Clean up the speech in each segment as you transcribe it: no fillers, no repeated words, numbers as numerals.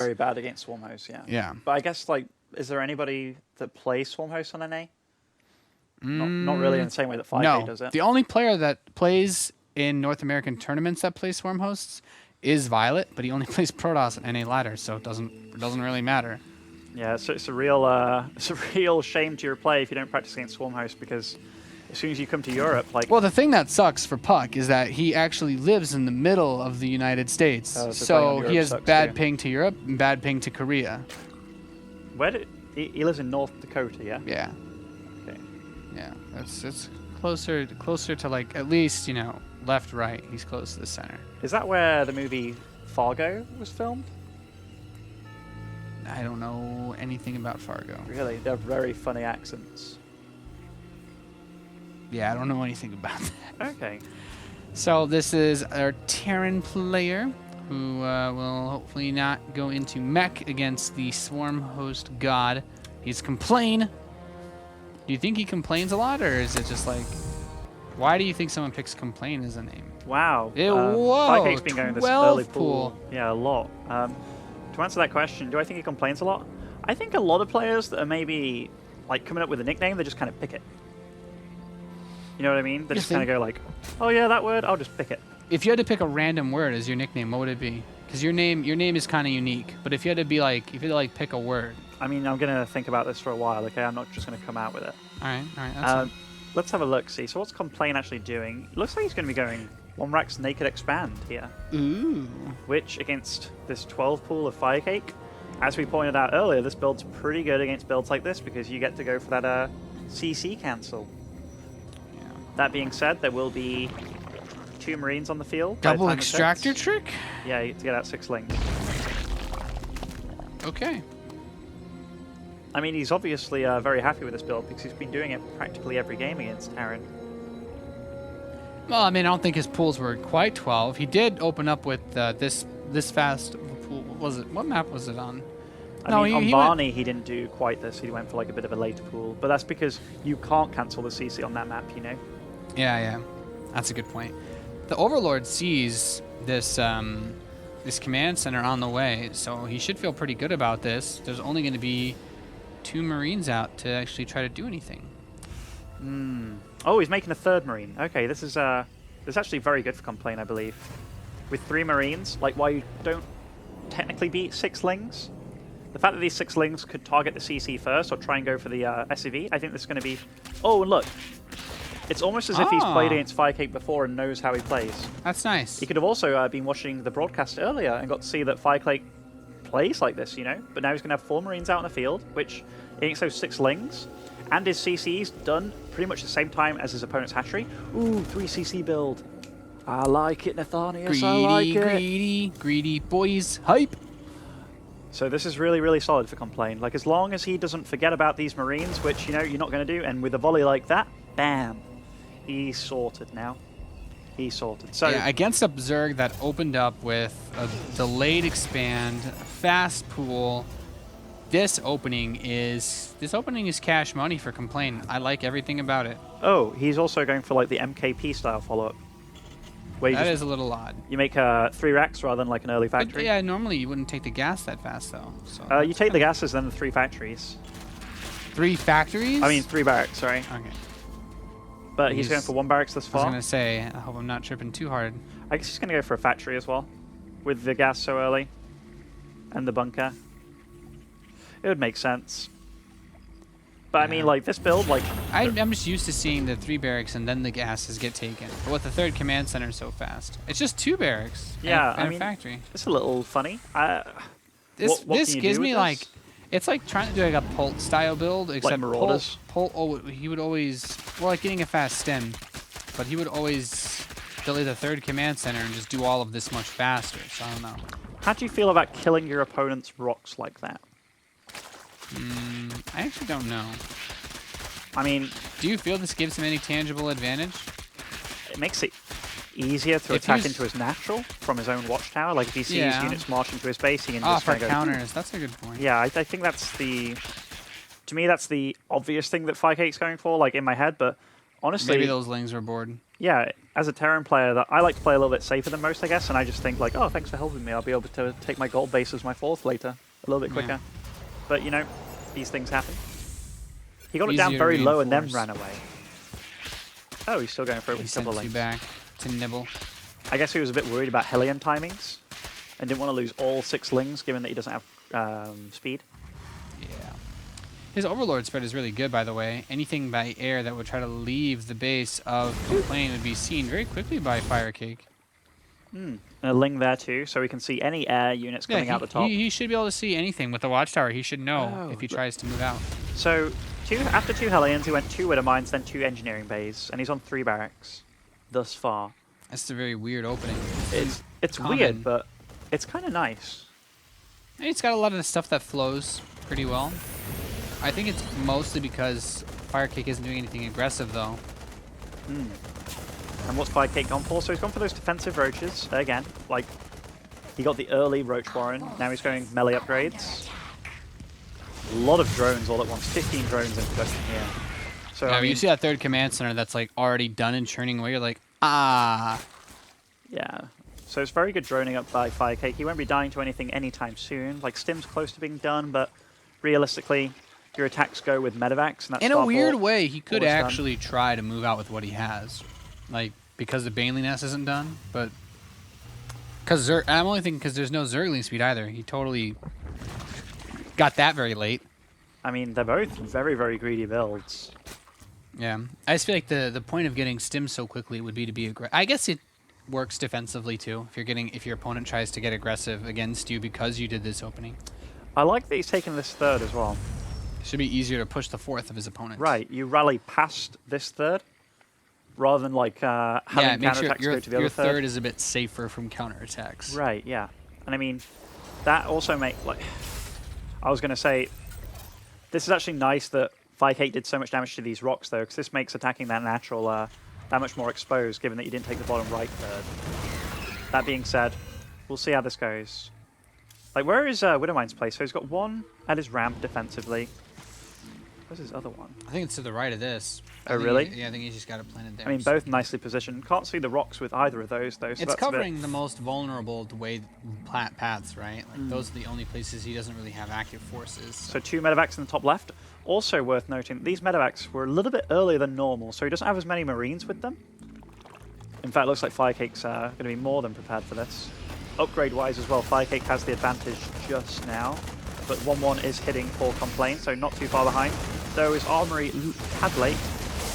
Very bad against Swarm Host, yeah. Yeah. But I guess, like, is there anybody that plays Swarm Host on NA? Not really in the same way that FireCake does it. The only player that plays in North American tournaments that plays Swarm Hosts is Violet, but he only plays Protoss and NA ladder, so it doesn't really matter. Yeah, so it's a real shame to your play if you don't practice against Swarm Host, because as soon as you come to Europe, like... Well, the thing that sucks for Puck is that he actually lives in the middle of the United States, so he has bad ping to Europe and bad ping to Korea. Where did... He lives in North Dakota, yeah? Yeah. Okay. Yeah, it's closer to, like, at least, you know, left, right. He's close to the center. Is that where the movie Fargo was filmed? I don't know anything about Fargo. Really? They have very funny accents. Yeah, I don't know anything about that. Okay. So this is our Terran player who will hopefully not go into mech against the Swarm Host God. He's Complain. Do you think he complains a lot, or is it just like... Why do you think someone picks Complain as a name? Wow. Whoa, FireCake's been going this early pool. Yeah, a lot. To answer that question, do I think he complains a lot? I think a lot of players that are maybe like coming up with a nickname, they just kind of pick it. You know what I mean? They just kind of go like, oh yeah, that word, I'll just pick it. If you had to pick a random word as your nickname, what would it be? Because your name is kind of unique. But if you had to be like, if you had to like pick a word. I mean, I'm gonna think about this for a while. Okay, I'm not just gonna come out with it. All right. That's let's have a look. See, so what's Complain actually doing? It looks like he's gonna be going one Rack's Naked Expand here. Ooh. Which against this 12 pool of FireCake, as we pointed out earlier, this build's pretty good against builds like this because you get to go for that CC cancel. Yeah. That being said, there will be 2 Marines on the field. Double extractor trick? Yeah, to get out 6 links. Okay. I mean, he's obviously very happy with this build because he's been doing it practically every game against Terran. Well, I mean, I don't think his pools were quite 12. He did open up with this fast pool. What map was it on? I mean, on Barney, he didn't do quite this. He went for like a bit of a later pool. But that's because you can't cancel the CC on that map, you know? Yeah. That's a good point. The Overlord sees this this command center on the way, so he should feel pretty good about this. There's only going to be 2 Marines out to actually try to do anything. Oh, he's making a 3rd Marine. Okay, this is actually very good for Complain, I believe. With 3 Marines, like why you don't technically beat 6 Lings. The fact that these 6 Lings could target the CC first or try and go for the SCV, I think this is going to be... Oh, and look. It's almost as if he's played against FireCake before and knows how he plays. That's nice. He could have also been watching the broadcast earlier and got to see that FireCake plays like this, you know? But now he's going to have 4 Marines out in the field, which against those 6 Lings, and his CC's done pretty much the same time as his opponent's hatchery. Ooh, 3 CC build. I like it, Nathanius. I like it. Greedy boys. Hype. So this is really, really solid for Complain. Like, as long as he doesn't forget about these Marines, which, you know, you're not going to do, and with a volley like that, bam. He's sorted now. He's sorted. So yeah, against a Zerg that opened up with a delayed expand, fast pool, this opening is cash money for Complain. I like everything about it. Oh, he's also going for like the MKP style follow-up. That is a little odd. You make 3 racks rather than like an early factory. But yeah, normally you wouldn't take the gas that fast though. So you take the gases, then the 3 factories. 3 factories? I mean 3 barracks, sorry. Okay. But he's going for 1 barracks this far. I was going to say, I hope I'm not tripping too hard. I guess he's going to go for a factory as well. With the gas so early. And the bunker. It would make sense. But yeah. I mean, like, this build, like... I'm just used to seeing the 3 barracks and then the gases get taken. But with the 3rd command center so fast. It's just 2 barracks and a factory. It's a little funny. This gives me, like... It's like trying to do like a Pult style build, except like Marauders. Pult, he would always... Well, like getting a fast stem. But he would always delay the 3rd command center and just do all of this much faster. So I don't know. How do you feel about killing your opponent's rocks like that? I actually don't know. I mean... Do you feel this gives him any tangible advantage? It makes it easier to attack into his natural from his own watchtower. Like if he sees units marching to his base, he can just for counters. That's a good point. Yeah, I think that's the... To me, that's the obvious thing that FireCake's going for, like in my head, but honestly... Maybe those Lings were bored. yeah, as a Terran player, that I like to play a little bit safer than most, I guess, and I just think like, oh, thanks for helping me. I'll be able to take my gold base as my fourth later, a little bit quicker. Yeah. But you know, these things happen. He got it Easier down to very low and then reinforce. ran away. Oh, he's still going for it He with sent double you links. back to nibble. I guess he was a bit worried about Hellion timings and didn't want to lose all 6 lings, given that he doesn't have speed. Yeah. His Overlord spread is really good, by the way. Anything by air that would try to leave the base of Complain would be seen very quickly by FireCake. And a ling there too, so we can see any air units coming out the top. He should be able to see anything with the Watchtower. He should know Oh, if he look. tries to move out. So after 2 Hellions, he went 2 Widow Mines, then 2 Engineering Bays, and he's on 3 barracks thus far. That's a very weird opening. It's common. weird, but it's kind of nice. And it's got a lot of the stuff that flows pretty well. I think it's mostly because FireCake isn't doing anything aggressive, though. And what's FireCake gone for? So he's gone for those defensive roaches again. Like, he got the early Roach Warren. Now he's going melee upgrades. A lot of drones all at once. 15 drones in production here. So Yeah, I when mean, you see that third command center that's like already done and churning away, you're like, ah. yeah. So it's very good droning up by FireCake. He won't be dying to anything anytime soon. Like, Stim's close to being done, but realistically, your attacks go with Medivacs, and that's In a weird Starport. way, he could always done. actually try to move out with what he has. Like, because the Baneley Nest isn't done, but... Because I'm only thinking because there's no Zergling speed either. He totally got that very late. I mean, they're both very, very greedy builds. Yeah. I just feel like the point of getting Stim so quickly would be to be aggressive. I guess it works defensively, too, if your opponent tries to get aggressive against you because you did this opening. I like that he's taken this third as well. It should be easier to push the fourth of his opponent. Right, you rally past this third, rather than like Yeah, having it makes counterattacks your go to the other third is a bit safer from counterattacks. Right, yeah. And I mean, that also like, I was going to say, this is actually nice that FireCake did so much damage to these rocks, though, because this makes attacking that natural that much more exposed, given that you didn't take the bottom right third. That being said, we'll see how this goes. Like, where is Widowmine's place? So he's got one at his ramp defensively. Where's his other one? I think it's to the right of this. Oh, really? Yeah, I think he's just got it planted there. I mean, both nicely positioned. Can't see the rocks with either of those, though. So It's that's a bit- covering the most vulnerable paths, right? Like those are the only places he doesn't really have active forces. So 2 medevacs in the top left. Also worth noting that these medevacs were a little bit earlier than normal, so he doesn't have as many Marines with them. In fact, it looks like FireCake's going to be more than prepared for this. Upgrade-wise as well, FireCake has the advantage just now, but 1-1 is hitting for Complaint, so not too far behind. Though his armory had late,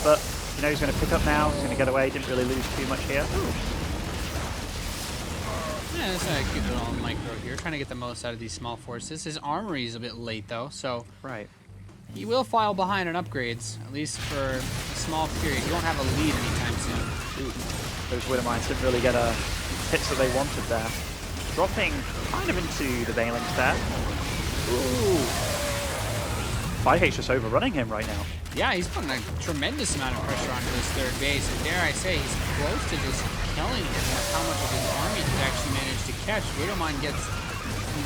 but you know he's going to pick up now, he's going to get away, didn't really lose too much here. Yeah, that's a cute little micro here, trying to get the most out of these small forces. His armory is a bit late, though, so Right. he will file behind on upgrades, at least for a small period. He won't have a lead anytime soon. Ooh, those Widow Mines didn't really get hits that they wanted there. Dropping kind of into the Banelings there. Ooh. FireCake's just overrunning him right now. Yeah, he's putting a tremendous amount of pressure onto his third base, and dare I say, he's close to just killing him with how much of his army he's actually managed to catch. Widowmine gets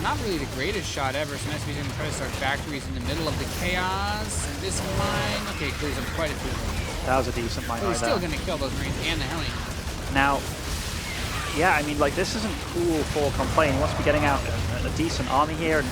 not really the greatest shot ever, so SB's going to try to start factories in the middle of the chaos, and this mine, okay, clears up quite a few. That was a decent mine But right he's still there. going to kill those Marines and the Hellion. Now, yeah, I mean, like, this isn't cool for Complain. He wants to be getting out a decent army here. And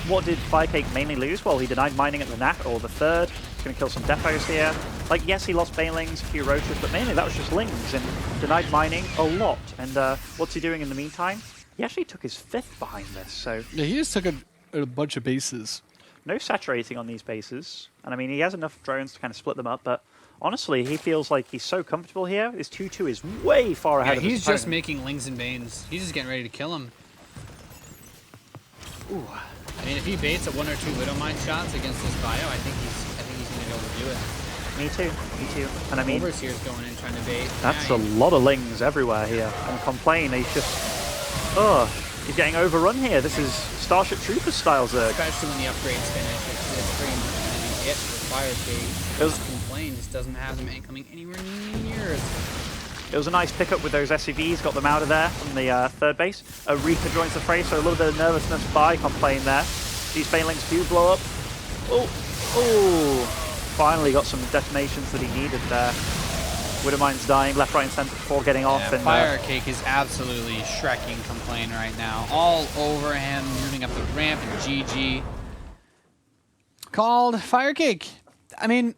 what did FireCake mainly lose? Well, he denied mining at the NAT, or the third. He's going to kill some depots here. Like, yes, he lost Banelings, a few roaches, but mainly that was just lings, and denied mining a lot. And what's he doing in the meantime? He actually took his 5th behind this, so Yeah, he just took a bunch of bases. no saturating on these bases. And I mean, he has enough drones to kind of split them up, but honestly, he feels like he's so comfortable here. His 2-2 is way far ahead Yeah, of his he's just opponent. making Lings and Banes. He's just getting ready to kill him. Ooh. I mean, if he baits a 1 or 2 Widowmine shots against this bio, I think he's going to be able to do it. Me too, me too. And I mean, Overseer's going in trying to bait. that's Yeah, a lot of lings everywhere here. And Complain, he's just, he's getting overrun here. This is Starship Troopers style Zerg. especially when the upgrades finish, it's pretty much going to be it for FireCake. It was- Complain just doesn't have them coming anywhere near as It was a nice pickup with those SCVs, got them out of there from the third base. A Reaper joins the fray, so a little bit of nervousness by Complain there. These Banelings do blow up. Oh, finally got some detonations that he needed there. Widowmine's dying left, right, and center before getting off. Yeah, And FireCake is absolutely shrekking Complain right now. All over him, moving up the ramp, and GG. Called FireCake. I mean,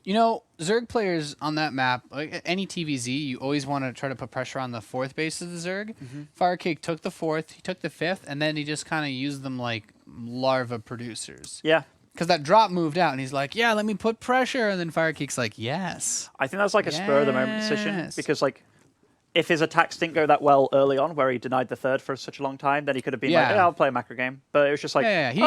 you know, Zerg players on that map, like any TVZ, you always want to try to put pressure on the fourth base of the Zerg. FireCake took the fourth, he took the fifth, and then he just kind of used them like larva producers. yeah. Because that drop moved out, and he's like, yeah, let me put pressure. And then FireCake's like, yes. I think that's like a spur-of-the-moment decision, because like, if his attacks didn't go that well early on, where he denied the third for such a long time, then he could have been like, yeah, I'll play a macro game. But it was just like, that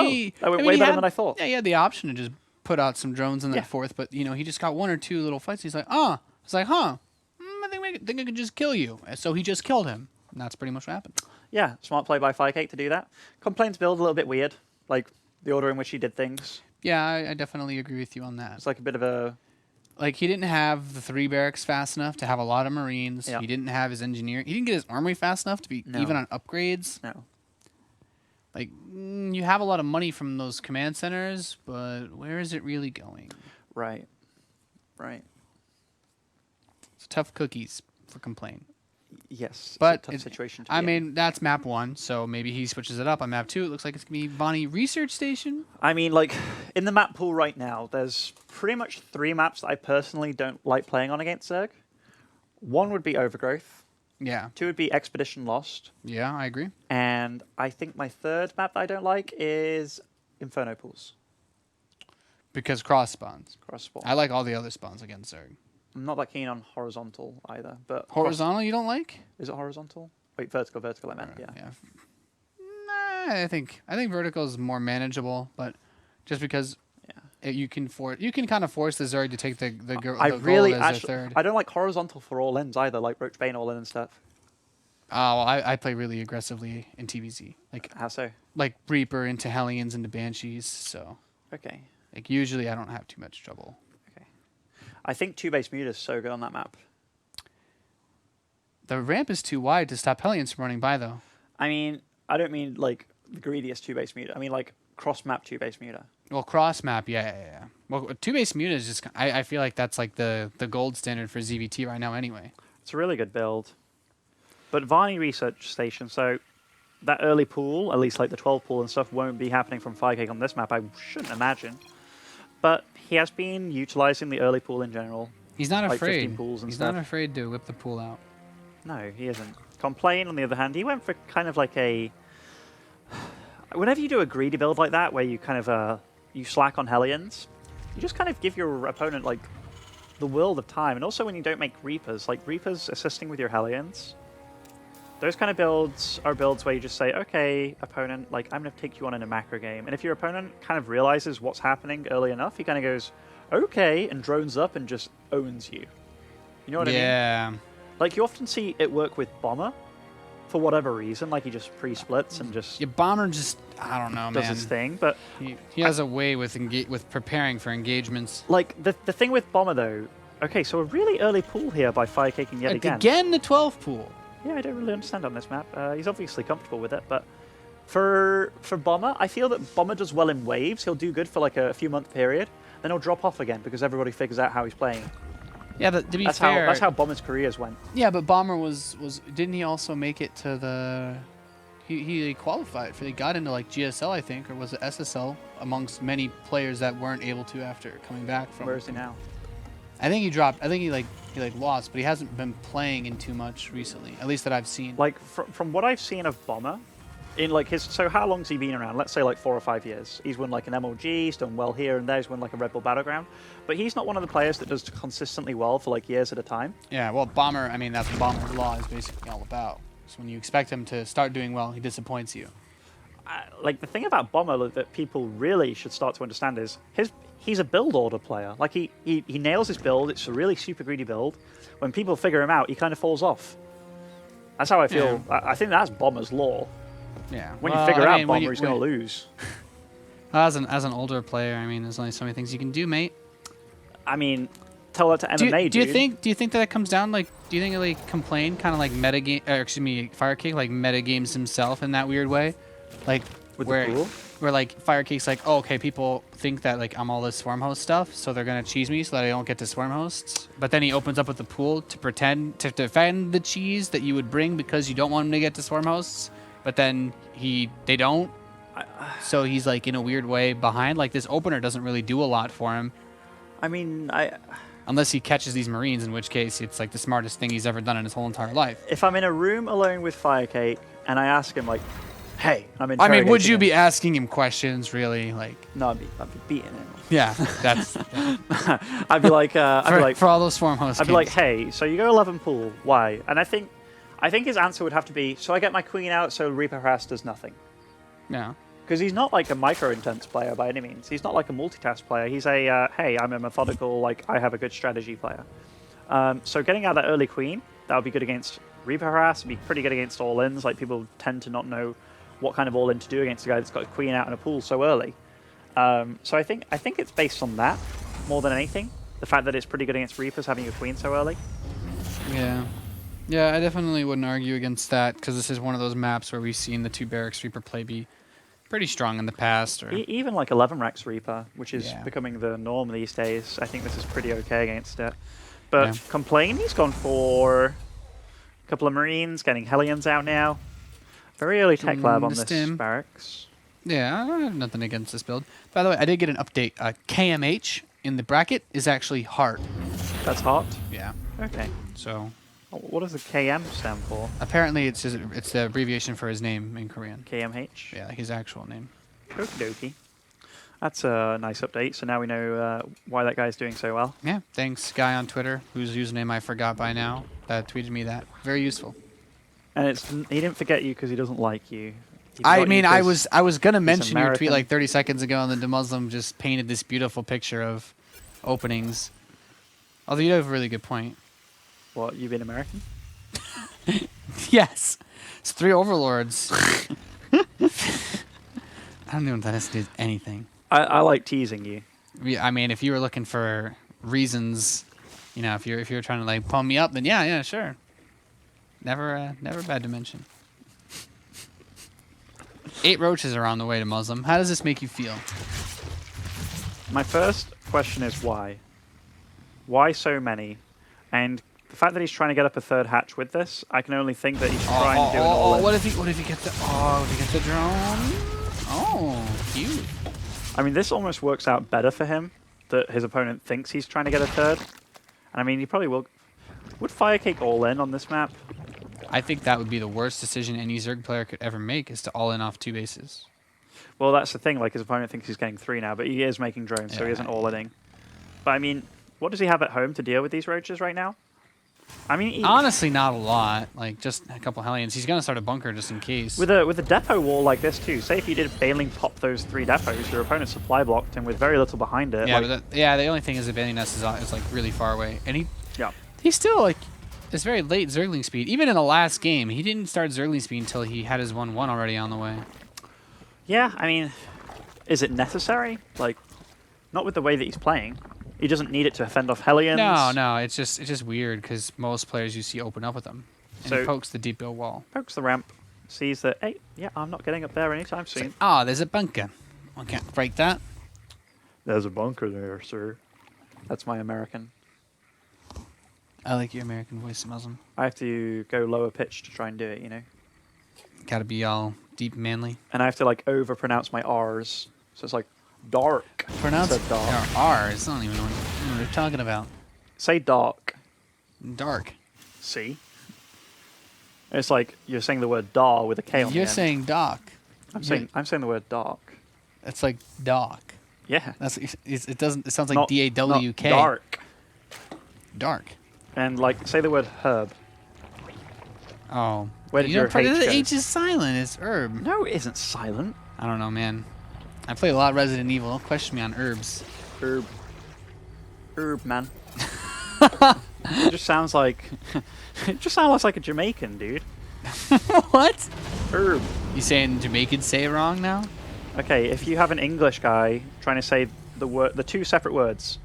went way better than I thought. Yeah, he had the option to just put out some drones in that fourth, but, you know, he just got one or two little fights. He's like, I was like, I think I could just kill you. So he just killed him. And that's pretty much what happened. Yeah, smart play by FireCake to do that. Complaints build a little bit weird, like the order in which he did things. Yeah, I definitely agree with you on that. It's like a bit of a... Like, he didn't have the 3 barracks fast enough to have a lot of Marines. Yeah. He didn't have his engineering. He didn't get his armory fast enough to be even on upgrades. No. Like, you have a lot of money from those command centers, but where is it really going? Right. Right. It's tough cookies for Complain. Yes, But it's a tough situation to I be in. mean, that's map 1, so maybe he switches it up on map 2. It looks like it's going to be Bonnie Research Station. I mean, like, in the map pool right now, there's pretty much 3 maps that I personally don't like playing on against Zerg. 1 would be Overgrowth. Yeah. 2 would be Expedition Lost. Yeah, I agree. And I think my 3rd map that I don't like is Inferno Pools. Because cross spawns. Cross spawn. I like all the other spawns against Zerg. I'm not that keen on horizontal either, but... Horizontal you don't like? Is it horizontal? Wait, vertical I meant, yeah. Nah, I think vertical is more manageable, but just because you can kind of force the Zerg to take the goal as their third. I don't like horizontal for all ins either, like Roachbane all in and stuff. Oh, well, I play really aggressively in TVZ. Like, how so? Like Reaper into Hellions into Banshees, so... Okay. Like, usually I don't have too much trouble. Okay. I think 2-base mute is so good on that map. The ramp is too wide to stop Hellions from running by, though. I mean, I don't mean, like, the greediest 2-base muter. I mean, like, cross-map 2-base muter. Well, cross-map, yeah. Well, 2-base mute is just... I feel like that's, like, the gold standard for ZVT right now anyway. It's a really good build. But Varney Research Station, so that early pool, at least, like, the 12 pool and stuff, won't be happening from FireCake on this map, I shouldn't imagine. But he has been utilizing the early pool in general. He's not like afraid. 15 pools and He's stuff. not afraid to whip the pool out. No, he isn't. Complain, on the other hand, he went for kind of like a... Whenever you do a greedy build like that, where you kind of you slack on Hellions, you just kind of give your opponent like the world of time. And also when you don't make Reapers, like Reapers assisting with your Hellions, those kind of builds are builds where you just say, okay, opponent, like I'm going to take you on in a macro game. And if your opponent kind of realizes what's happening early enough, he kind of goes, okay, and drones up and just owns you. You know what I mean? Yeah. Like, you often see it work with Bomber, for whatever reason. Like, he just pre-splits and just... Yeah, Bomber just, I don't know, does man. his thing, but... He has a way with preparing for engagements. Like, the thing with Bomber, though... Okay, so a really early pool here by FireCaking yet again. Again, the 12 pool. Yeah, I don't really understand on this map. He's obviously comfortable with it, but... For Bomber, I feel that Bomber does well in waves. He'll do good for, like, a few-month period. Then he'll drop off again, because everybody figures out how he's playing. Yeah, but to be fair... That's how Bomber's careers went. Yeah, but Bomber was... Didn't he also make it to the... He qualified for... He got into, like, GSL, I think, or was it SSL, amongst many players that weren't able to after coming back from... Where is he now? I think he dropped... I think he lost, but he hasn't been playing in too much recently, at least that I've seen. Like, from what I've seen of Bomber... In like his, so how long's he been around? Let's say like 4 or 5 years. He's won like an MLG, he's done well here and there, he's won like a Red Bull Battleground. But he's not one of the players that does consistently well for like years at a time. Yeah, well, Bomber, I mean, that's what Bomber's Law is basically all about. So when you expect him to start doing well, he disappoints you. Like, the thing about Bomber that people really should start to understand is he's a build order player. Like, he nails his build, it's a really super greedy build. When people figure him out, he kind of falls off. That's how I feel. Yeah. I think that's Bomber's law. Yeah. When you figure out Bomber, he's going to lose. As an older player, I mean, there's only so many things you can do, mate. I mean, tell that to MMA, do you think that it comes down, like, do you think like Complain kind of like FireCake like metagames himself in that weird way? Like, with the pool? where like FireCake's like, oh, okay, people think that like I'm all this swarm host stuff, so they're gonna cheese me so that I don't get to swarm hosts. But then he opens up with the pool to pretend to defend the cheese that you would bring because you don't want him to get to swarm hosts. But then they don't. So he's like in a weird way behind. Like this opener doesn't really do a lot for him. I mean, Unless he catches these Marines, in which case it's like the smartest thing he's ever done in his whole entire life. if I'm in a room alone with FireCake and I ask him like, "Hey," I'm I mean, would interrogating you him. be asking him questions, really? Like, No, I'd be beating him. yeah, that's yeah. I'd be like, For all those swarm hosts. I'd be like, "Hey, so you go 11 pool? Why?" And I think his answer would have to be, "So I get my queen out, so Reaper Harass does nothing." yeah. Because he's not like a micro-intense player by any means. He's not like a multitask player. He's a, hey, I'm a methodical, like, I have a good strategy player. So getting out that early queen, that would be good against Reaper Harass. It'd be pretty good against all-ins. Like, people tend to not know what kind of all-in to do against a guy that's got a queen out in a pool so early. So I think it's based on that more than anything. The fact that it's pretty good against Reapers having a queen so early. Yeah. Yeah, I definitely wouldn't argue against that, because this is one of those maps where we've seen the 2 Barracks Reaper play be pretty strong in the past. Or Even like 11 Rex Reaper, which is Yeah. becoming the norm these days. I think this is pretty okay against it. But Yeah. Complain, he's gone for a couple of Marines, getting Hellions out now. Very early tech lab on Missed this him. barracks. Yeah, I have nothing against this build. By the way, I did get an update. KMH in the bracket is actually heart. That's hot. Yeah. Okay. So What does the KM stand for? apparently it's the abbreviation for his name in Korean. KMH? Yeah, his actual name. Okie dokie. That's a nice update. So now we know why that guy's doing so well. Yeah, thanks, guy on Twitter whose username I forgot by now that tweeted me that. Very useful. And he didn't forget you because he doesn't like you. He I forgot you mean, I 'cause was gonna mention your tweet American. like 30 seconds ago, and then the Muslim just painted this beautiful picture of openings. Although you have a really good point. What, you've been American? Yes, it's 3 overlords. I don't know if that has to do with anything. I like teasing you. I mean, if you were looking for reasons, you know, if you're trying to like pump me up, then yeah, sure. Never bad to mention. 8 roaches are on the way to Muslim. How does this make you feel? My first question is why? Why so many? And the fact that he's trying to get up a 3rd hatch with this, I can only think that he's trying to do an all-in. What if he gets the drone? Oh, cute. I mean, this almost works out better for him, that his opponent thinks he's trying to get a 3rd. And I mean, he probably will. Would FireCake all in on this map? I think that would be the worst decision any Zerg player could ever make, is to all in off 2 bases. Well, that's the thing. Like, his opponent thinks he's getting 3 now, but he is making drones, so he isn't all-inning. But I mean, what does he have at home to deal with these roaches right now? I mean, Honestly, not a lot. Like, just a couple Hellions. He's going to start a bunker just in case. with a depot wall like this too. Say if you did Baling pop those 3 depots, your opponent supply blocked, and with very little behind it. Yeah, like, but the only thing is the Bailing Nest is like really far away. And yeah. he's still like, it's very late Zergling speed. Even in the last game, he didn't start Zergling speed until he had his 1-1 already on the way. Yeah, I mean, is it necessary? Like, not with the way that he's playing. He doesn't need it to fend off Hellions. No, it's just weird because most players you see open up with them. And So- he pokes the deep build wall. Pokes the ramp, sees that, hey, yeah, I'm not getting up there anytime soon. There's a bunker. I can't break that. There's a bunker there, sir. That's my American. I like your American voice, Muslim. I have to go lower pitch to try and do it, you know? Gotta be all deep and manly. And I have to, like, over-pronounce my R's. So it's like, dark. Pronounce instead of dark. R's. I don't even know what you're talking about. Say dark. Dark. See? It's like you're saying the word dar with a K on the You're end. saying dock. I'm saying the word dark. That's like dock. Yeah. That's it doesn't. It sounds like Not- D-A-W-K. not dark. Dark. And like, say the word herb. Oh. Where did you know, your part of H the go? H is silent. It's herb. No, it isn't silent. I don't know, man. I play a lot of Resident Evil. Don't question me on herbs. Herb. Herb, man. It just sounds like... it just sounds like a Jamaican, dude. What? Herb. You saying Jamaicans say it wrong now? Okay, if you have an English guy trying to say the 2 separate words,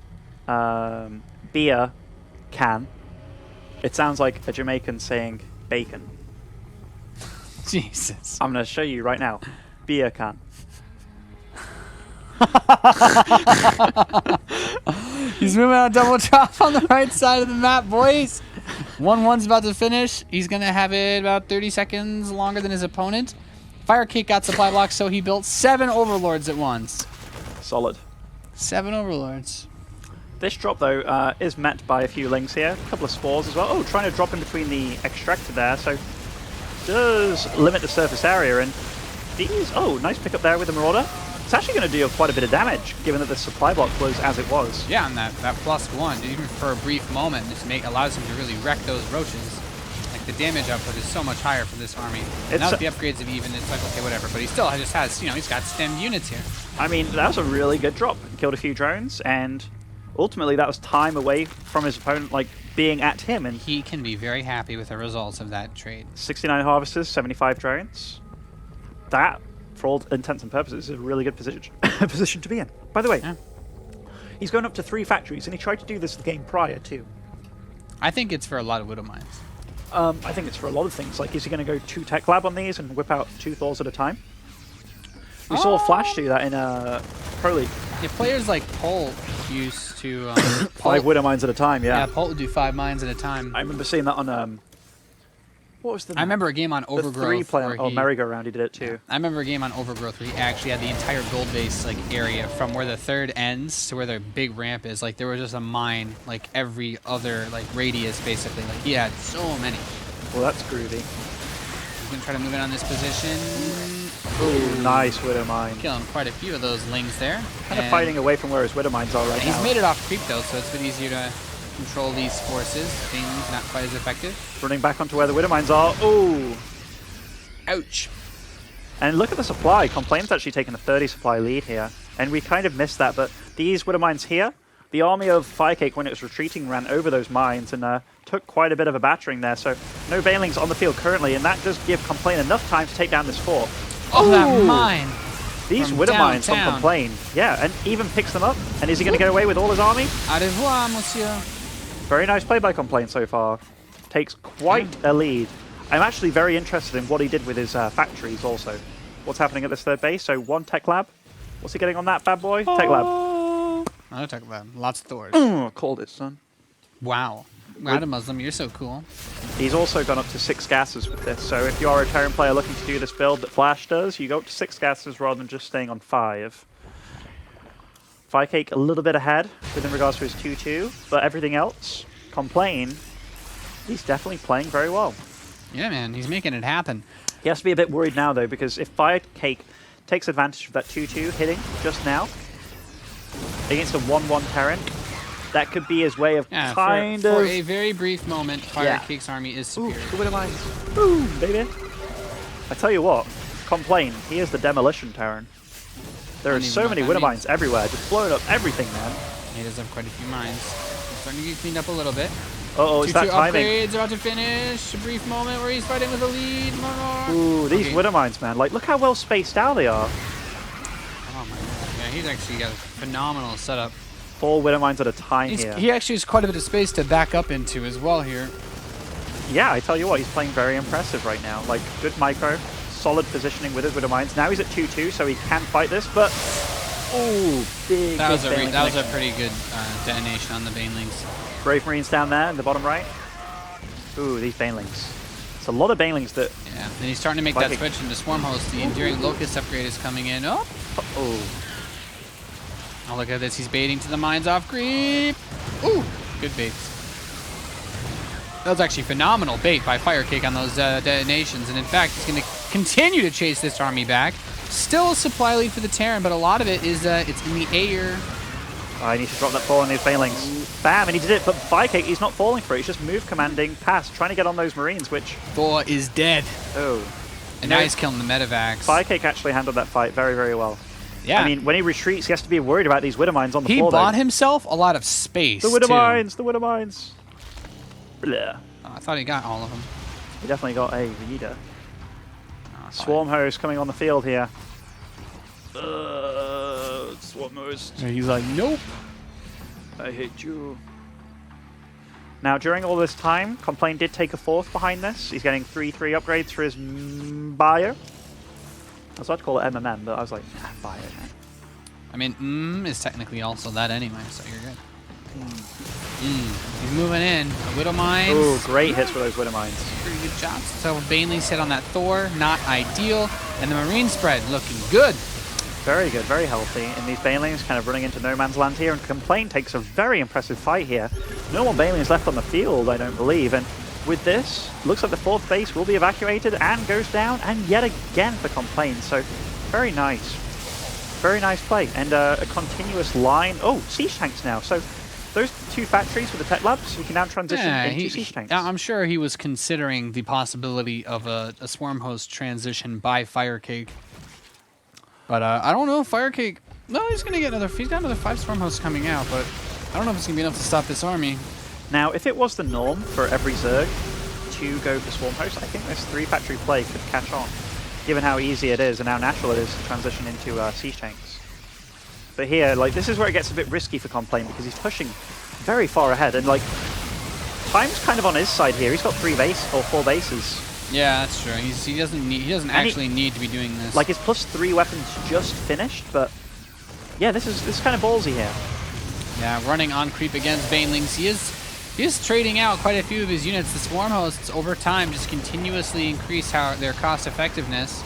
beer, can, it sounds like a Jamaican saying bacon. Jesus. I'm going to show you right now. Beer can. He's moving on a double drop on the right side of the map, boys. 1-1's about to finish. He's going to have it about 30 seconds longer than his opponent. FireCake got supply blocks, so he built 7 Overlords at once. Solid. 7 Overlords. This drop, though, is met by a few lings here. A couple of spores as well. Oh, trying to drop in between the extractor there, so does limit the surface area. And these, oh, nice pickup there with the Marauder. It's actually going to deal quite a bit of damage, given that the supply block was as it was. Yeah, and that +1, even for a brief moment, just allows him to really wreck those roaches. Like, the damage output is so much higher for this army. And now with the upgrades of even, it's like, okay, whatever. But he still just has, he's got stemmed units here. I mean, that was a really good drop. Killed a few drones, and ultimately that was time away from his opponent, like, being at him. And he can be very happy with the results of that trade. 69 harvesters, 75 drones. That, for all intents and purposes, is a really good position to be in. By the way, he's going up to 3 factories, and he tried to do this the game prior, too. I think it's for a lot of Widow Mines. I think it's for a lot of things. Like, is he going to go 2 Tech Lab on these and whip out 2 Thors at a time? We saw Flash do that in Pro League. Yeah, players like Pol used to... 5 Widow Mines at a time, yeah. Yeah, Pol would do 5 mines at a time. I remember seeing that on... what was the... I remember a game on Overgrowth. The 3-player... Oh, Merry-Go-Round, he did it too. I remember a game on Overgrowth where he actually had the entire gold base area from where the 3rd ends to where the big ramp is. Like, there was just a mine, like, every other, radius, basically. Like, he had so many. Well, that's groovy. He's going to try to move in on this position. Ooh, nice Widow Mine. Killing quite a few of those lings there. Kind of fighting away from where his Widow Mines are right now. He's made it off creep, though, so it's a bit easier to control these forces. Things not quite as effective. Running back onto where the Widow Mines are. Ooh. Ouch. And look at the supply. Complain's actually taken a 30 supply lead here. And we kind of missed that, but these Widow Mines here, the army of FireCake, when it was retreating, ran over those mines and took quite a bit of a battering there. So no Banelings on the field currently, and that does give Complain enough time to take down this fort. Oh, that mine! These Widow Mines from Complain. Yeah, and even picks them up. And is he going to get away with all his army? Au revoir, monsieur. Very nice play by Complain so far. Takes quite a lead. I'm actually very interested in what he did with his factories also. What's happening at this 3rd base? So 1 Tech Lab. What's he getting on that bad boy? Tech Lab. Another Tech Lab. Lots of Thors. Called it, son. Wow. Not a Muslim, you're so cool. He's also gone up to 6 gases with this, so if you are a Terran player looking to do this build that Flash does, you go up to 6 gases rather than just staying on 5. FireCake a little bit ahead within regards to his 2-2, but everything else, Complain, he's definitely playing very well. Yeah, man, he's making it happen. He has to be a bit worried now, though, because if FireCake takes advantage of that 2-2 hitting just now against a 1-1 Terran, that could be his way of kind of... For a very brief moment, FireCake's army is superior. Ooh, the Widow Mines. Boom, baby. I tell you what, Complain, he is the demolition Terran. There are so many Widow Mines everywhere, just blowing up everything, man. He does have quite a few mines. Starting to get cleaned up a little bit. Uh-oh, it's that timing. Upgrades about to finish. A brief moment where he's fighting with a lead. Ooh, these Widow Mines, man. Like, look how well spaced out they are. Oh my god. Yeah, he's actually got a phenomenal setup. 4 Widow Mines at a time here. He actually has quite a bit of space to back up into as well here. Yeah, I tell you what, he's playing very impressive right now. Like, good micro, solid positioning with his Widow Mines. Now he's at 2-2, so he can fight this, but... Ooh, big, that was a pretty good detonation on the Banelings. Brave Marines down there in the bottom right. Ooh, these Banelings. It's a lot of Banelings that... Yeah, then he's starting to make that switch into Swarm Host. The Enduring Locust upgrade is coming in. Oh! Oh, look at this. He's baiting to the mines off creep. Ooh, good baits. That was actually phenomenal bait by FireCake on those detonations. And in fact, he's going to continue to chase this army back. Still a supply lead for the Terran, but a lot of it is it's in the air. I need to drop that ball on these Banelings. Bam, and he did it, but FireCake, he's not falling for it. He's just move commanding past, trying to get on those Marines, which... Thor is dead. Oh. And now he's killing the Medivacs. FireCake actually handled that fight very, very well. Yeah. I mean, when he retreats, he has to be worried about these Widow Mines on the He floor. bought himself a lot of space, The Widow Mines, the Widow Mines. Blah. Oh, I thought he got all of them. He definitely got a reader. Oh, Swarm Host coming on the field here. Swarm Host. And he's like, nope. I hate you. Now, during all this time, Complain did take a 4th behind this. He's getting 3-3 upgrades for his bio. I was about to call it MMM, but I was like, nah, bio, man. I mean, is technically also that anyway, so you're good. He's moving in. The Widow Mines. Oh, great hits for those Widow Mines. Pretty good shots. So Baneling's hit on that Thor, not ideal. And the Marine spread looking good. Very good, very healthy. And these Banelings kind of running into no man's land here. And Complain takes a very impressive fight here. No more Banelings left on the field, I don't believe. And with this, looks like the 4th base will be evacuated and goes down. And yet again for Complain. So very nice. Very nice play. And a continuous line. Oh, siege tanks now. So those 2 factories with the tech labs, we can now transition into siege tanks. I'm sure he was considering the possibility of a swarm host transition by FireCake. But I don't know if FireCake... No, he's going to get another... He's got another 5 swarm hosts coming out, but I don't know if it's going to be enough to stop this army. Now, if it was the norm for every Zerg to go for swarm host, I think this 3 factory play could catch on, given how easy it is and how natural it is to transition into siege tanks. But here, like, this is where it gets a bit risky for Complain because he's pushing very far ahead, and like, time's kind of on his side here. He's got 4 bases. Yeah, that's true. He doesn't actually need to be doing this. Like, his +3 weapons just finished, but yeah, this is kind of ballsy here. Yeah, running on creep against Banelings. He is trading out quite a few of his units. The swarm hosts over time just continuously increase their cost effectiveness.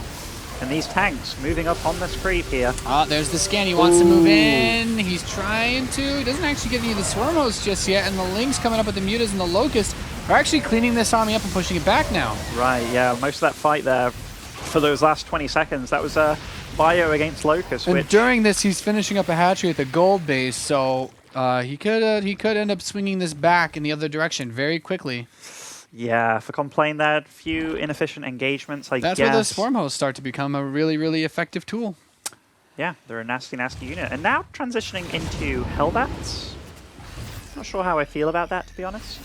And these tanks moving up on this creep here. Ah, there's the scan. He wants to move in. He's trying to. He doesn't actually get any of the swarm hosts just yet. And the Lynx coming up with the mutas and the locusts are actually cleaning this army up and pushing it back now. Right, yeah. Most of that fight there for those last 20 seconds, that was Bio against Locust. And during this, he's finishing up a hatchery at the gold base. So he could end up swinging this back in the other direction very quickly. Yeah, for Complain there, a few inefficient engagements, I guess. That's where the swarm hosts start to become a really, really effective tool. Yeah, they're a nasty, nasty unit. And now transitioning into Hellbats. Not sure how I feel about that, to be honest.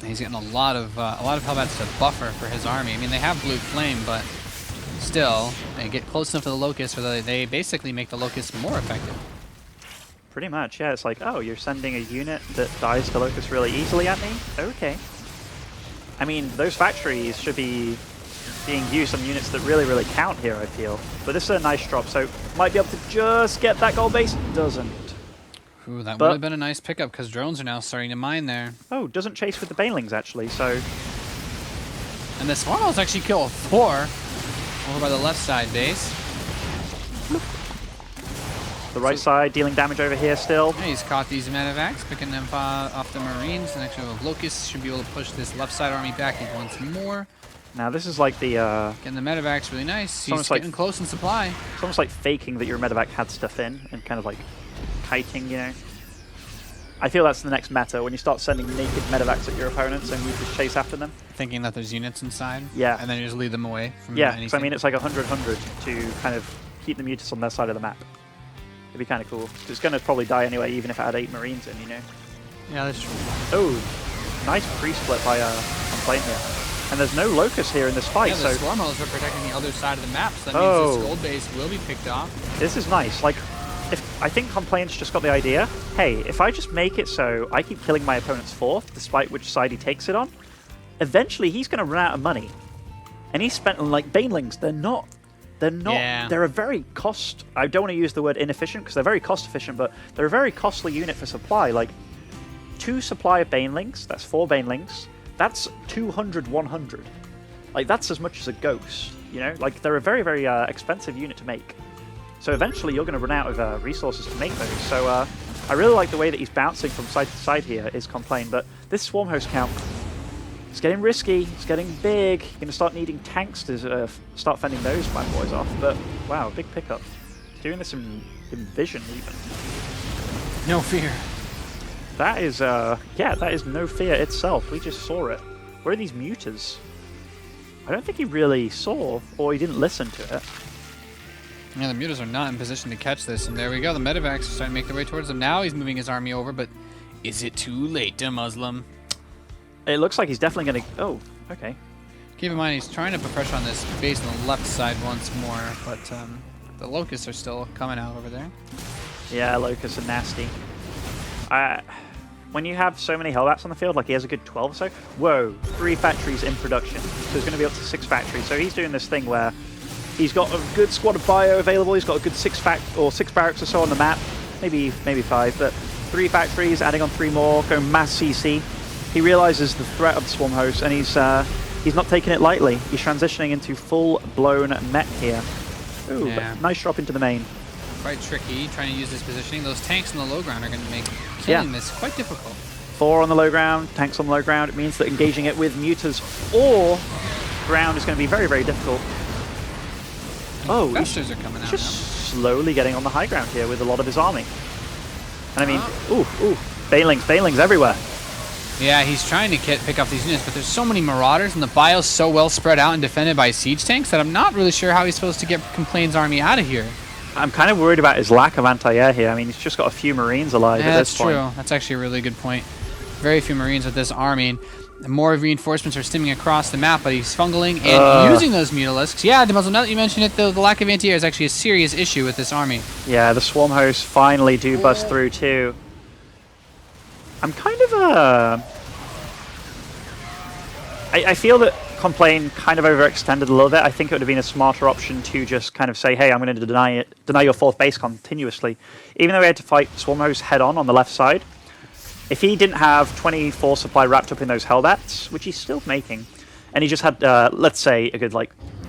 He's getting a lot of Hellbats to buffer for his army. I mean, they have Blue Flame, but still, they get close enough to the Locust where they basically make the Locust more effective. Pretty much, yeah. It's like, oh, you're sending a unit that dies to Locust really easily at me? Okay. I mean, those factories should be being used on units that really, really count here, I feel. But this is a nice drop, so might be able to just get that gold base. Doesn't. Ooh, that would have been a nice pickup because drones are now starting to mine there. Oh, doesn't chase with the Banelings, actually, so... And the swarm hosts actually kill 4 over by the left side base. The right side dealing damage over here still. Yeah, he's caught these medevacs, picking them off the Marines. The next row of Locusts should be able to push this left side army back once more. Now this is like the... Getting the medevacs really nice. He's getting close in supply. It's almost like faking that your medevac had stuff in and kind of like kiting, you know. I feel that's the next meta, when you start sending naked medevacs at your opponents and you just chase after them. Thinking that there's units inside? Yeah. And then you just lead them away from anything. Yeah, so I mean it's like 100-100 to kind of keep the mutas on their side of the map. It'd be kind of cool. It's going to probably die anyway, even if it had 8 Marines in, you know? Yeah, that's true. Oh, nice pre-split by Complain here. And there's no Locust here in this fight, yeah, the swarm hosts are protecting the other side of the map, so that means this gold base will be picked off. This is nice. Like, I think Complain's just got the idea, hey, if I just make it so I keep killing my opponent's 4th, despite which side he takes it on, eventually he's going to run out of money. And he's spent on, like, Banelings. They're not, they're a very I don't want to use the word inefficient, because they're very cost efficient, but they're a very costly unit for supply. Like, 2 supply of Banelings, that's 4 Banelings, that's 200, 100. Like, that's as much as a ghost, you know? Like, they're a very, very expensive unit to make. So eventually you're going to run out of resources to make those. So I really like the way that he's bouncing from side to side here, is Complain. But this swarm host count, it's getting risky, it's getting big. You're going to start needing tanks to start fending those bad boys off. But wow, big pickup. Doing this in vision even. No fear. That is, yeah, that is no fear itself. We just saw it. Where are these mutas? I don't think he really saw, or he didn't listen to it. Yeah, the mutas are not in position to catch this, and there we go. The medevacs are starting to make their way towards them. Now he's moving his army over, but is it too late to Muslim? It looks like he's definitely going to... Oh, okay. Keep in mind, he's trying to put pressure on this base on the left side once more, but the Locusts are still coming out over there. Yeah, Locusts are nasty. When you have so many Hellbats on the field, like he has a good 12 or so, whoa, 3 factories in production. So he's going to be up to 6 factories. So he's doing this thing where He's got a good squad of bio available. He's got a good six barracks or so on the map. Maybe 5, but 3 factories, adding on 3 more, going mass CC. He realizes the threat of the Swarm Host, and he's not taking it lightly. He's transitioning into full-blown mech here. Ooh, Yeah. nice drop into the main. Quite tricky, trying to use this positioning. Those tanks in the low ground are going to make killing this quite difficult. 4 on the low ground, tanks on the low ground. It means that engaging it with mutas or ground is going to be very, very difficult. Oh, Investors are coming out just slowly getting on the high ground here with a lot of his army. And I mean, ooh, Banelings everywhere. Yeah, he's trying to pick up these units, but there's so many Marauders, and the bio's so well spread out and defended by siege tanks that I'm not really sure how he's supposed to get Complain's army out of here. I'm kind of worried about his lack of anti-air here. I mean, he's just got a few Marines alive at this point. That's true. That's actually a really good point. Very few Marines with this army. And more reinforcements are stemming across the map, but he's fungling and using those Mutalisks. Yeah, now that you mention it, the lack of anti-air is actually a serious issue with this army. Yeah, the Swarm Hosts finally do bust through too. I'm kind of I feel that Complain kind of overextended a little bit. I think it would have been a smarter option to just kind of say, hey, I'm going to deny your 4th base continuously. Even though he had to fight Swarm Hosts head-on on the left side, if he didn't have 24 supply wrapped up in those Hellbats, which he's still making, and he just had, let's say, a good,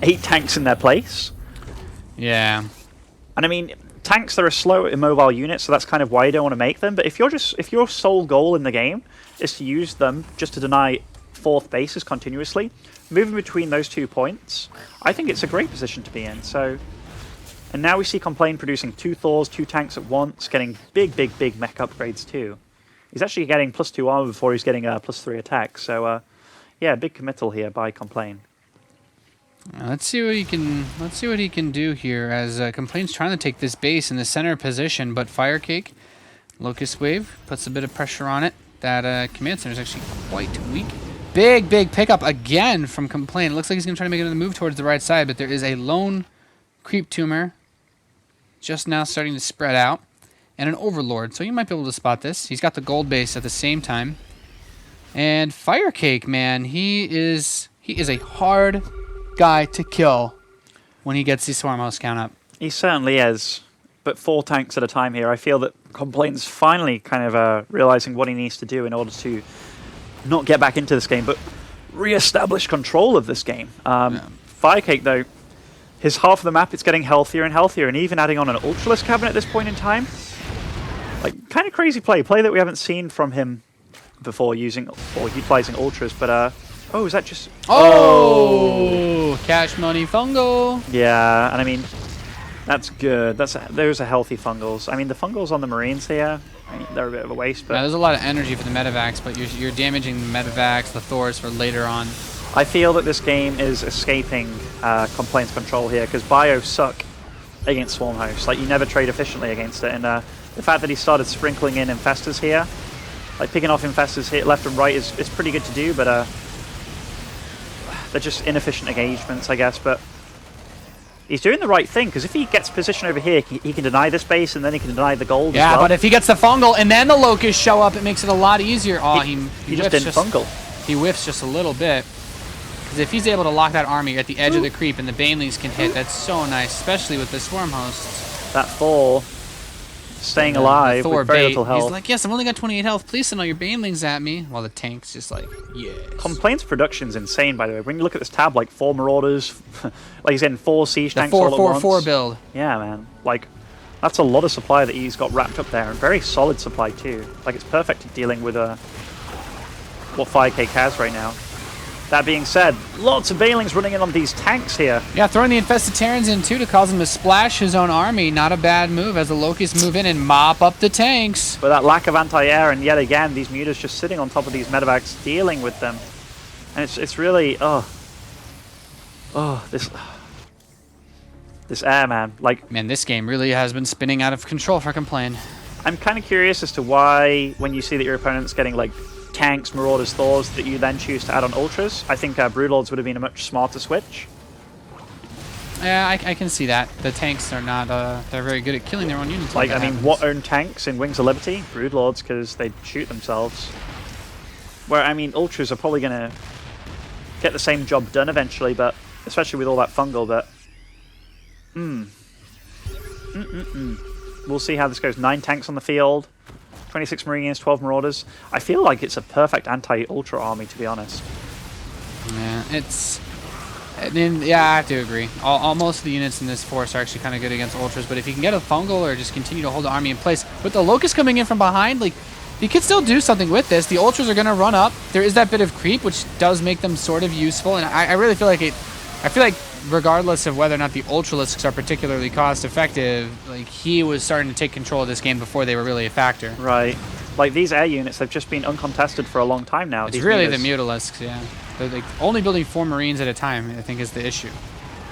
8 tanks in their place. Yeah. And I mean, tanks, they're a slow, immobile unit, so that's kind of why you don't want to make them. But if your sole goal in the game is to use them just to deny 4th bases continuously, moving between those 2 points, I think it's a great position to be in. So, and now we see Complain producing 2 Thors, 2 tanks at once, getting big mech upgrades too. He's actually getting +2 armor before he's getting +3 attack. So, yeah, big committal here by Complain. Let's see what he can do here as Complain's trying to take this base in the center position, but FireCake, Locust Wave, puts a bit of pressure on it. That command center is actually quite weak. Big pickup again from Complain. It looks like he's going to try to make another move towards the right side, but there is a lone creep tumor just now starting to spread out, and an Overlord, so you might be able to spot this. He's got the gold base at the same time. And FireCake, man, he is a hard guy to kill when he gets the Swarm Host count up. He certainly is, but 4 tanks at a time here. I feel that Complain's finally kind of realizing what he needs to do in order to not get back into this game, but re-establish control of this game. FireCake, though, his half of the map is getting healthier and healthier, and even adding on an Ultralisk cabinet at this point in time. Kind of crazy play that we haven't seen from him before using or utilizing Ultras, but oh, is that just... Oh! Cash money fungal! Yeah, and I mean, that's good. Those are healthy fungals. I mean, the fungals on the Marines here, I mean, they're a bit of a waste, but... Yeah, there's a lot of energy for the medevacs, but you're damaging the medevacs, the Thors for later on. I feel that this game is escaping Complain's control here, because Bio suck against Swarm Hosts. You never trade efficiently against it, and the fact that he started sprinkling in Infestors here, picking off Infestors here left and right is pretty good to do, but they're just inefficient engagements, I guess. But he's doing the right thing, because if he gets position over here, he can deny this base, and then he can deny the gold as well. But if he gets the fungal and then the Locusts show up, it makes it a lot easier. Oh, he just didn't fungal. He whiffs just a little bit. Because if he's able to lock that army at the edge of the creep and the Banelings can hit, that's so nice, especially with the Swarm Hosts. That Thor staying alive with very little health. He's like, yes, I've only got 28 health. Please send all your Banelings at me. While the tank's just like, yes. Complain's production's insane, by the way. When you look at this tab, 4 Marauders, he's getting 4 Siege tanks all at once. 4-4-4 build. Yeah, man. That's a lot of supply that he's got wrapped up there, and very solid supply too. It's perfect at dealing with what FireCake has right now. That being said, lots of Banelings running in on these tanks here. Yeah, throwing the Infested Terrans in too to cause him to splash his own army. Not a bad move as the Locusts move in and mop up the tanks. But that lack of anti-air, and yet again, these mutas just sitting on top of these medevacs, dealing with them. And it's really, this air, man. Man, this game really has been spinning out of control for Complain. I'm kind of curious as to why, when you see that your opponent's getting, tanks, Marauders, Thors, that you then choose to add on Ultras. I think Broodlords would have been a much smarter switch. Yeah, I can see that. The tanks are not, they're very good at killing their own units. I mean, what own tanks in Wings of Liberty? Broodlords, because they shoot themselves. Where, I mean, Ultras are probably going to get the same job done eventually, but especially with all that fungal, but We'll see how this goes. 9 tanks on the field, 26 Marines, 12 Marauders. I feel like it's a perfect anti-Ultra army, to be honest. Yeah, it's... I mean, yeah, I have to agree. Most of the units in this force are actually kind of good against Ultras, but if you can get a Fungal or just continue to hold the army in place, with the Locust coming in from behind, like, you could still do something with this. The Ultras are going to run up. There is that bit of creep, which does make them sort of useful, and I really feel like I feel like regardless of whether or not the Ultralisks are particularly cost-effective, like, he was starting to take control of this game before they were really a factor. Right. Like, these air units have just been uncontested for a long time now. It's really the Mutalisks, yeah. They're like only building 4 Marines at a time, I think, is the issue.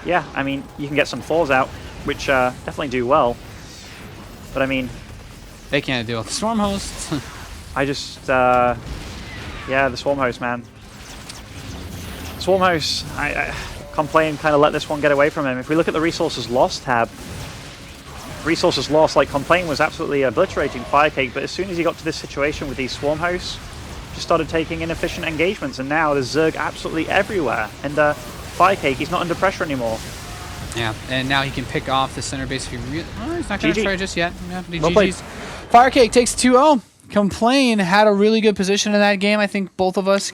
Yeah, I mean, you can get some 4s out, which definitely do well. But I mean... They can't deal with the Swarm Hosts. I just... yeah, the Swarm Host, man. Swarm Host, Complain kind of let this one get away from him. If we look at the Resources Lost tab, Resources Lost, like, Complain was absolutely obliterating FireCake, but as soon as he got to this situation with these Swarm Hosts, just started taking inefficient engagements, and now there's Zerg absolutely everywhere. And FireCake, he's not under pressure anymore. Yeah, and now he can pick off the center base if he really... Oh, he's not going to try just yet. Yeah, well GG's. FireCake takes 2-0. Complain had a really good position in that game. I think both of us